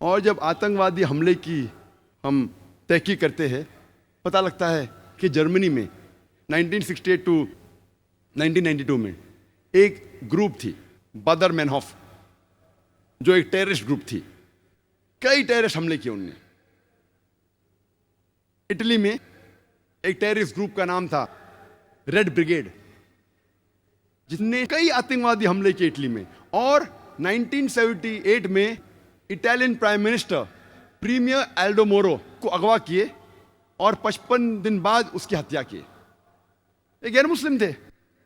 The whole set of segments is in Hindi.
और जब आतंकवादी हमले की हम तहकीक करते हैं, पता लगता है कि जर्मनी में 1968 टू 1992 में एक ग्रुप थी, बादर मैनहॉफ, जो एक टेररिस्ट ग्रुप थी। कई टेररिस्ट हमले किए उनने। इटली में एक टेररिस्ट ग्रुप का नाम था रेड ब्रिगेड, जिसने कई आतंकवादी हमले किए इटली में। और 1978 में Italian prime minister premier Aldo Moro को अगवा किए और 55 दिन बाद उसकी हत्या की। ये गैर मुस्लिम थे,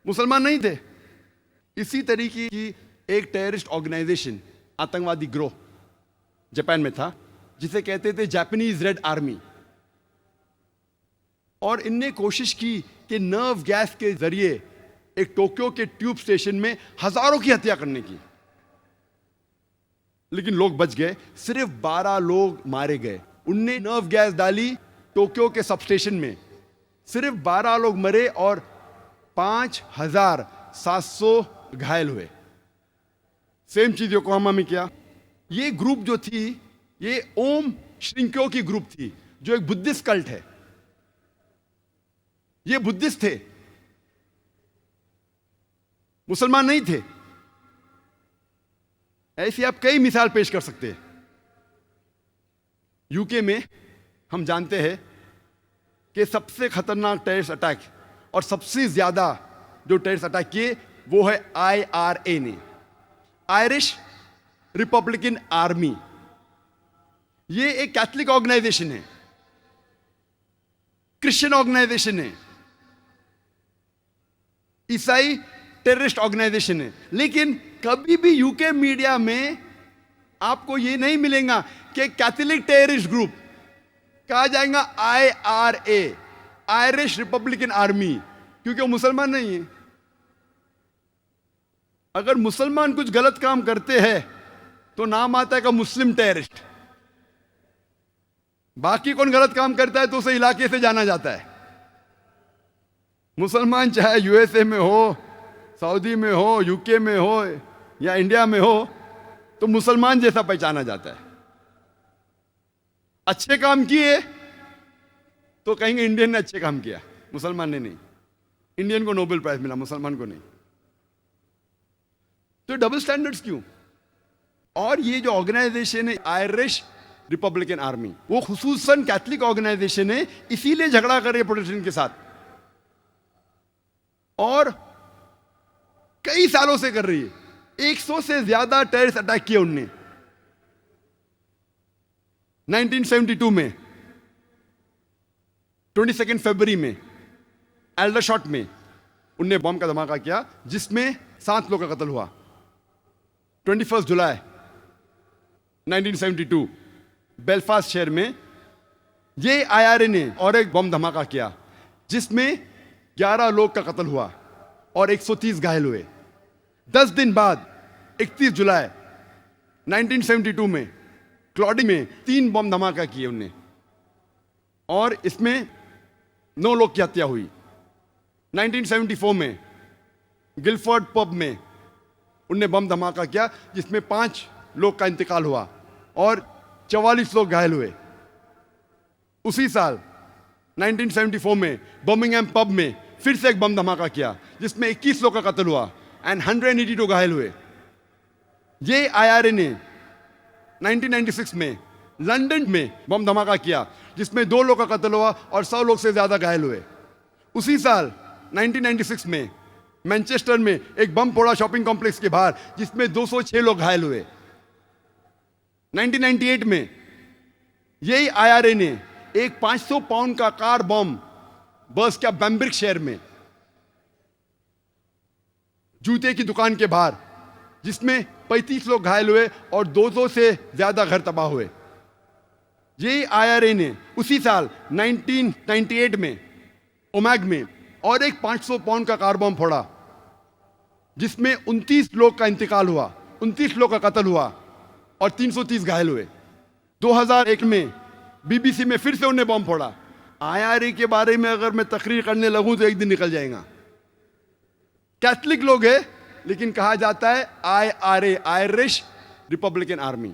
मुसलमान नहीं थे। इसी तरीके की एक टेररिस्ट ऑर्गेनाइजेशन, आतंकवादी गिरोह जापान में था, जिसे कहते थे जापानीज रेड आर्मी। और इनने कोशिश की कि नर्व गैस के जरिए एक टोक्यो के ट्यूब स्टेशन में हजारों की हत्या करने की, लेकिन लोग बच गए। सिर्फ 12 लोग मारे गए। उनने नर्व गैस डाली टोक्यो के सब स्टेशन में, सिर्फ 12 लोग मरे और 5700 घायल हुए। सेम चीज योकोहामा में किया। ये ग्रुप जो थी, ये ओम श्रिंक्यो की ग्रुप थी, जो एक बुद्धिस्ट कल्ट है। ये बुद्धिस्ट थे, मुसलमान नहीं थे। ऐसी आप कई मिसाल पेश कर सकते हैं। यूके में हम जानते हैं कि सबसे खतरनाक टेररिस्ट अटैक और सबसे ज्यादा जो टेररिस्ट अटैक किए वो है IRA ने, आयरिश रिपब्लिकन आर्मी। ये एक कैथलिक ऑर्गेनाइजेशन है, क्रिश्चियन ऑर्गेनाइजेशन है, ईसाई टेररिस्ट ऑर्गेनाइजेशन है। लेकिन कभी भी यूके मीडिया में आपको ये नहीं मिलेगा कि कैथोलिक टेररिस्ट ग्रुप, कहा जाएगा IRA, आयरिश रिपब्लिकन आर्मी, क्योंकि वो मुसलमान नहीं है। अगर मुसलमान कुछ गलत काम करते हैं तो नाम आता है का मुस्लिम टेररिस्ट। बाकी कौन गलत काम करता है तो उसे इलाके से जाना जाता है। मुसलमान चाहे USA में हो, सऊदी में हो, यूके में हो या इंडिया में हो, तो मुसलमान जैसा पहचाना जाता है। अच्छे काम किए तो कहेंगे इंडियन ने अच्छे काम किया, मुसलमान ने नहीं। इंडियन को नोबेल प्राइज मिला, मुसलमान को नहीं। तो डबल स्टैंडर्ड्स क्यों? और ये जो ऑर्गेनाइजेशन है आयरिश रिपब्लिकन आर्मी, वो खुसूसन कैथलिक ऑर्गेनाइजेशन है, इसीलिए झगड़ा कर रही है प्रोटेस्टेंट के साथ और कई सालों से कर रही है। 100 से ज्यादा टेररिस्ट अटैक किए उनने। 1972 में 22 फरवरी में एल्डरशॉट में उनने बम का धमाका किया, जिसमें 7 लोगों का कत्ल हुआ। 21 जुलाई 1972 बेलफास्ट शहर में ये IRA ने और एक बम धमाका किया, जिसमें 11 लोग का कत्ल हुआ और 130 घायल हुए। 10 दिन बाद 31 जुलाई 1972 में क्लॉडी में 3 बम धमाका किए उनने और इसमें 9 लोग की हत्या हुई। 1974 में गिलफोर्ड पब में उनने बम धमाका किया, जिसमें 5 लोग का इंतकाल हुआ और 44 लोग घायल हुए। उसी साल 1974 में बर्मिंघम पब में फिर से एक बम धमाका किया, जिसमें 21 लोग का कत्ल हुआ एंड 182 घायल हुए। ये IRA ने 1996 में लंदन में बम धमाका किया, जिसमें 2 लोग का कत्ल हुआ और 100 लोग से ज्यादा घायल हुए। उसी साल 1996 में मैनचेस्टर में एक बम फोड़ा शॉपिंग कॉम्प्लेक्स के बाहर, जिसमें 206 लोग घायल हुए। 1998 में यही IRA ने एक 500 पाउंड का कार बम बर्स्ट किया बैम्ब्रिक शहर में, जूते की दुकान के बाहर, जिसमें 35 लोग घायल हुए और 200 से ज्यादा घर तबाह हुए। यही IRA ने उसी साल 1998 में ओमैग में और एक 500 पाउंड का कार बम फोड़ा, जिसमें 29 लोग का इंतकाल हुआ, 29 लोग का कत्ल हुआ और 330 घायल हुए। 2001 में BBC में फिर से उन्हें बम फोड़ा। IRA के बारे में अगर मैं तकरीर करने लगूं तो एक दिन निकल जाएगा। कैथलिक लोग हैं, लेकिन कहा जाता है IRA, आयरिश रिपब्लिकन आर्मी।